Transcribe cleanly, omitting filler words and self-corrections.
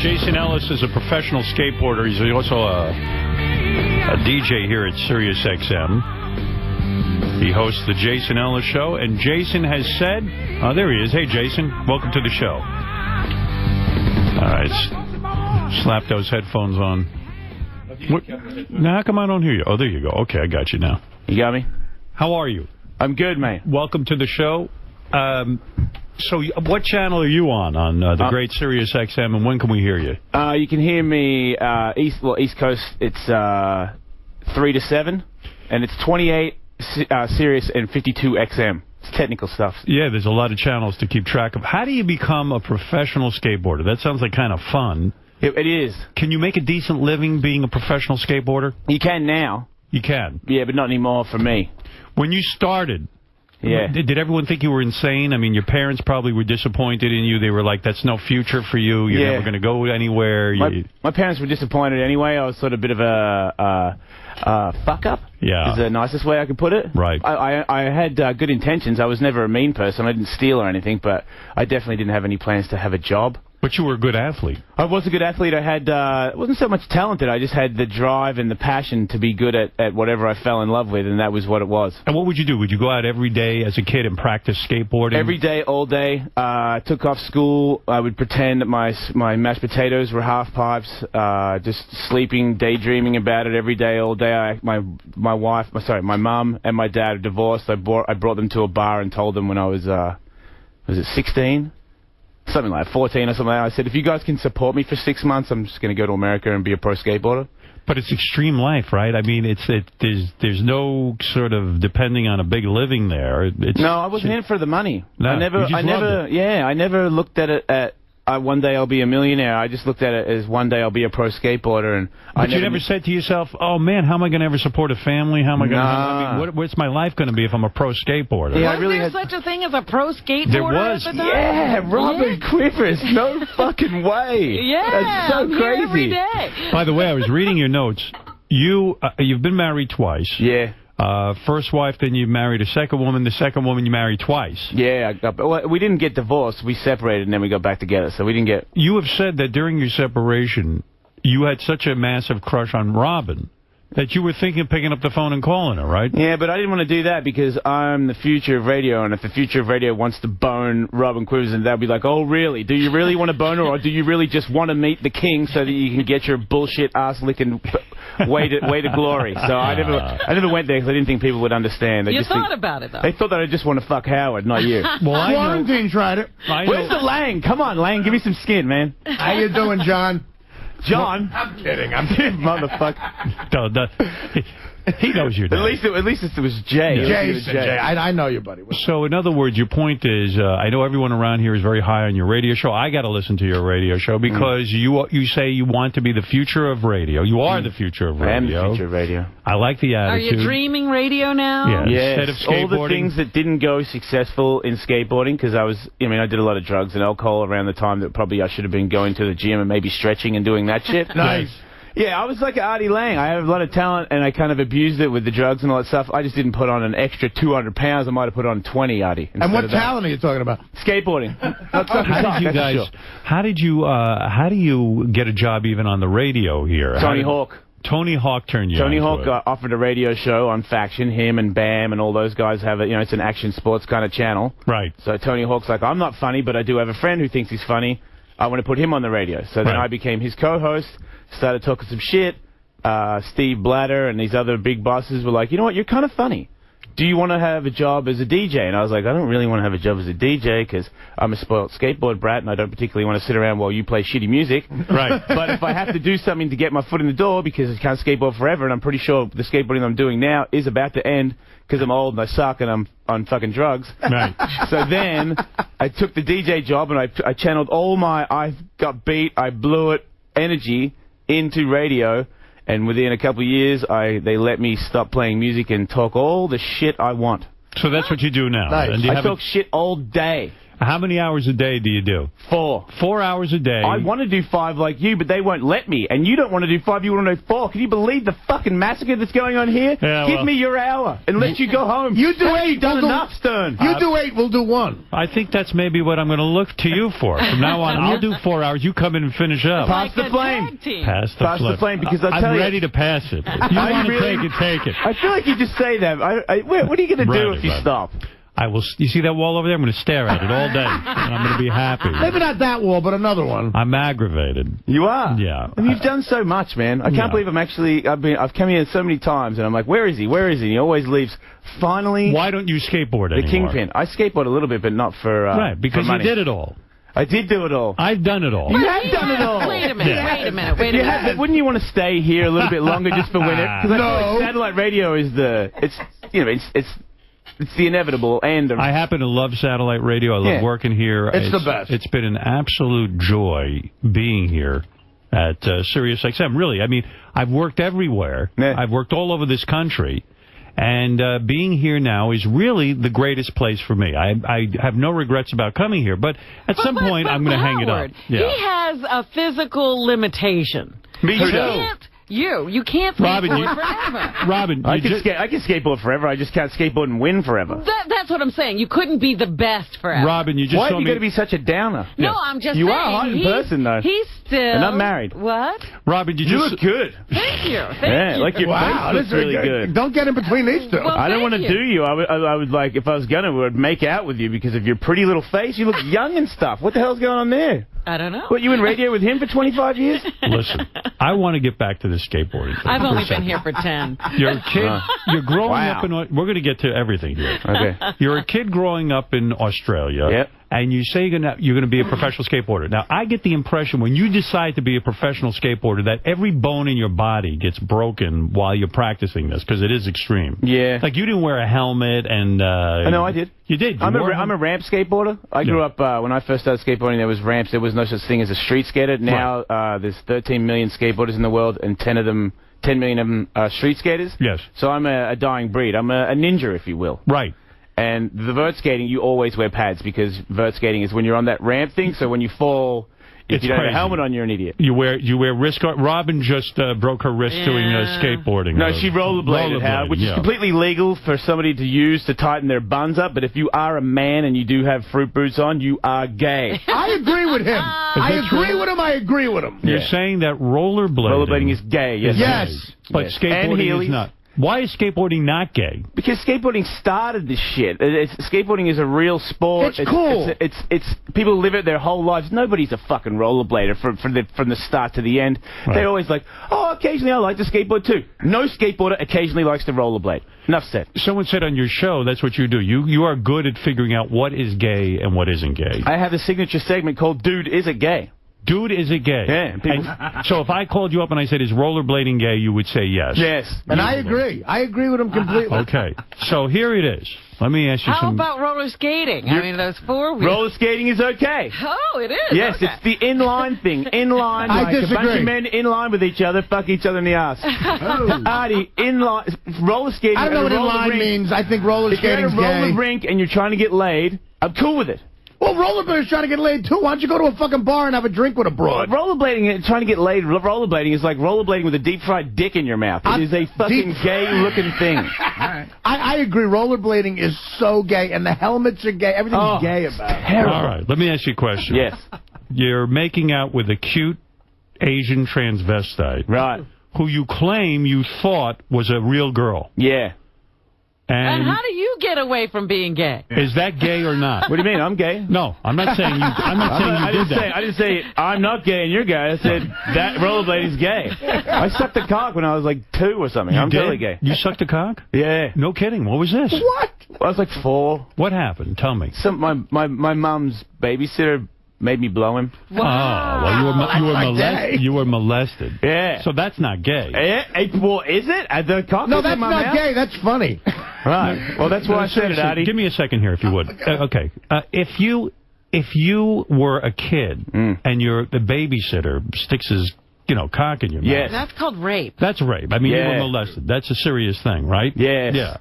Jason Ellis is a professional skateboarder. He's also a DJ here at Sirius XM. He hosts the Jason Ellis Show, and Jason has said... Oh, there he is. Hey, Jason. Welcome to the show. All right. Slap those headphones on. Now, how come I don't hear you? Oh, there you go. Okay, I got you now. You got me? How are you? I'm good, man. Welcome to the show. So, what channel are you on the great Sirius XM, and when can we hear you? You can hear me East Coast. It's 3 to 7, and it's 28 Sirius and 52 XM. It's technical stuff. Yeah, there's a lot of channels to keep track of. How do you become a professional skateboarder? That sounds like kind of fun. It is. Can you make a decent living being a professional skateboarder? You can now. You can? Yeah, but not anymore for me. When you started... Yeah. Did everyone think you were insane? I mean, your parents probably were disappointed in you. They were like, that's no future for you. You're never going to go anywhere. My parents were disappointed anyway. I was sort of a bit of a fuck-up. Yeah. Is the nicest way I could put it. Right. I had good intentions. I was never a mean person. I didn't steal or anything, but I definitely didn't have any plans to have a job. But you were a good athlete. I was a good athlete. I had wasn't so much talented. I just had the drive and the passion to be good at whatever I fell in love with, and that was what it was. And what would you do? Would you go out every day as a kid and practice skateboarding? Every day, all day. Took off school. I would pretend that my mashed potatoes were half pipes. Just sleeping, daydreaming about it every day, all day. My mum and my dad are divorced. I brought them to a bar and told them when I was it 16? Something like 14 or something. I said, if you guys can support me for 6 months, I'm just going to go to America and be a pro skateboarder. But it's extreme life, right? I mean, there's no sort of depending on a big living there. No, I wasn't in it for the money. No, I never looked at it at one day I'll be a millionaire. I just looked at it as one day I'll be a pro skateboarder. And but you never said to yourself, oh, man, how am I going to ever support a family? How am I going to... I mean, what's my life going to be if I'm a pro skateboarder? Yeah, was there such a thing as a pro skateboarder? There was. At the time? Yeah, Robert Quivers. No fucking way. Yeah. That's so crazy. Every day. By the way, I was reading your notes. You've been married twice. Yeah. First wife, then you married a second woman. The second woman you married twice. Yeah, we didn't get divorced. We separated and then we got back together, so we didn't get... You have said that during your separation, you had such a massive crush on Robin that you were thinking of picking up the phone and calling her, right? Yeah, but I didn't want to do that because I'm the future of radio, and if the future of radio wants to bone Robin Quivers, and they'll be like, oh, really? Do you really want to bone her, or do you really just want to meet the king so that you can get your bullshit ass-licking way to glory? So I never went there because I didn't think people would understand. You thought about it, though. They thought that I just want to fuck Howard, not you. Well, Quarantine tried it. Where's the Lang? Come on, Lang, give me some skin, man. How you doing, John? John? I'm kidding, motherfucker. He knows you. At least it was Jay. Jason. I know you, buddy. So, in other words, your point is, I know everyone around here is very high on your radio show. I got to listen to your radio show because you say you want to be the future of radio. You are the future of radio. I am the future of radio. I like the attitude. Are you dreaming radio now? Yeah. Instead of skateboarding. All the things that didn't go successful in skateboarding, because I did a lot of drugs and alcohol around the time that probably I should have been going to the gym and maybe stretching and doing that shit. Nice. Yeah, I was like Artie Lang. I have a lot of talent, and I kind of abused it with the drugs and all that stuff. I just didn't put on an extra 200 pounds. I might have put on 20, Artie. And what talent are you talking about? Skateboarding. How did you get a job even on the radio here? Tony Hawk. Tony Hawk turned you on. Tony Hawk offered a radio show on Faction. Him and Bam and all those guys have it. It's an action sports kind of channel. Right. So Tony Hawk's like, I'm not funny, but I do have a friend who thinks he's funny. I want to put him on the radio. So then I became his co-host, started talking some shit. Steve Blatter and these other big bosses were like, you know what, you're kind of funny. Do you want to have a job as a DJ? And I was like, I don't really want to have a job as a DJ because I'm a spoiled skateboard brat and I don't particularly want to sit around while you play shitty music. Right. But if I have to do something to get my foot in the door because I can't skateboard forever, and I'm pretty sure the skateboarding I'm doing now is about to end because I'm old and I suck and I'm on fucking drugs. Right. So then I took the DJ job and I channeled all my I got beat, I blew it energy into radio. And within a couple of years, they let me stop playing music and talk all the shit I want. So that's what you do now. Nice. And I talk shit all day. How many hours a day do you do? 4. 4 hours a day. I want to do 5 like you, but they won't let me. And you don't want to do 5, you want to do 4. Can you believe the fucking massacre that's going on here? Yeah, Give me your hour and let you go home. You do 8. You've done enough, Stern. You do 8, we'll do 1. I think that's maybe what I'm going to look to you for. From now on, I'll do 4 hours. You come in and finish up. Pass the flame. Pass the flame, because I tell I'm you, ready to pass it. If you want to take it, take it. I feel like you just say that. What are you going to do if you stop? I will. You see that wall over there? I'm going to stare at it all day, and I'm going to be happy. Maybe not that wall, but another one. I'm aggravated. You are? Yeah. And you've done so much, man. I can't believe I've come here so many times, and I'm like, where is he? Where is he? And he always leaves. Finally. Why don't you skateboard anymore? The Kingpin. I skateboard a little bit, but not for right, because for money. you did it all. I did do it all. I've done it all. You have done it all. Wait a minute. Wait a minute. Wouldn't you want to stay here a little bit longer just for winter? Because I feel like satellite radio is it's the inevitable end of... I happen to love satellite radio. I love working here. It's the best. It's been an absolute joy being here at Sirius XM. Really, I mean, I've worked everywhere. Yeah. I've worked all over this country. And being here now is really the greatest place for me. I have no regrets about coming here, but at some point I'm going to hang it up. Yeah. He has a physical limitation. Me too. You can't skateboard forever. Robin, I can skateboard forever. I just can't skateboard and win forever. That's what I'm saying. You couldn't be the best forever. Robin, you just Why saw are you me... going to be such a downer? No, I'm just saying. You are a hot in person, though. He's still... And I'm married. What? Robin, you look good. Thank you. Thank you. Like your face looks really good. Don't get in between these two. Well, I don't want to do you. I would like, if I was going to, I would make out with you because of your pretty little face. You look young and stuff. What the hell's going on there? I don't know. What, you in radio with him for 25 years? Listen, I want to get back to the skateboarding thing. I've only been here for 10. You're a kid. You're growing up in... We're going to get to everything here. Okay. You're a kid growing up in Australia. Yep. And you say you're going to be a professional skateboarder. Now, I get the impression when you decide to be a professional skateboarder that every bone in your body gets broken while you're practicing this, because it is extreme. Yeah. Like, you didn't wear a helmet and... No, I did. You did? I'm a ramp skateboarder. I grew up, when I first started skateboarding, there was ramps. There was no such thing as a street skater. Now, there's 13 million skateboarders in the world, and 10 million of them are street skaters. Yes. So I'm a dying breed. I'm a ninja, if you will. Right. And the vert skating, you always wear pads, because vert skating is when you're on that ramp thing, so when you fall... If you don't have a helmet on, you're an idiot. You wear wrist guard. Robin just broke her wrist doing skateboarding. No, she rollerbladed, Howard, which is completely legal for somebody to use to tighten their buns up. But if you are a man and you do have fruit boots on, you are gay. I agree with him. I agree with him. You're saying that rollerblading is gay. Yes. But skateboarding is not. Why is skateboarding not gay? Because skateboarding started this shit. Skateboarding is a real sport. It's cool. It's people live it their whole lives. Nobody's a fucking rollerblader from the start to the end. Right. They're always like, oh, occasionally I like to skateboard too. No skateboarder occasionally likes to rollerblade. Enough said. Someone said on your show that's what you do. You are good at figuring out what is gay and what isn't gay. I have a signature segment called Dude, Is It Gay? Dude, is it gay? Yeah. So if I called you up and I said, is rollerblading gay, you would say yes. Yes. And I agree. I agree with him completely. Okay. So here it is. Let me ask you How about roller skating? I mean, those 4 wheels. Roller skating is okay. Oh, it is? Yes, okay. It's the inline thing. Inline. I disagree. A bunch of men in line with each other, fuck each other in the ass. Artie, inline. Roller skating. I don't know what inline means. I think roller skating is gay. If you're at a roller rink and you're trying to get laid, I'm cool with it. Well, rollerbladers trying to get laid, too. Why don't you go to a fucking bar and have a drink with a broad? Rollerblading, trying to get laid, rollerblading is like rollerblading with a deep-fried dick in your mouth. It is a fucking gay-looking thing. All right. I agree. Rollerblading is so gay, and the helmets are gay. Everything's gay about it. Terrible. All right. Let me ask you a question. Yes. You're making out with a cute Asian transvestite. Right. Who you claim you thought was a real girl. Yeah. And how do you get away from being gay? Is that gay or not? What do you mean? I'm gay. No, I'm not saying you. I'm not saying you did that. I didn't say I'm not gay and you're gay. I said that rollerblading's gay. I sucked a cock when I was like 2 or something. I'm totally gay. You sucked a cock? Yeah. No kidding. What was this? What? I was like 4. What happened? Tell me. My mom's babysitter made me blow him. Wow. Oh, well, you were molested. Yeah. So that's not gay. Well, is it? The cock no, that's not gay. That's funny. Right. Well, that's why I said it, Artie. Give me a second here, if you would. Okay. If you were a kid and the babysitter sticks his cock in your mouth. Yes. That's called rape. That's rape. I mean, you were molested. That's a serious thing, right? Yes. Yeah.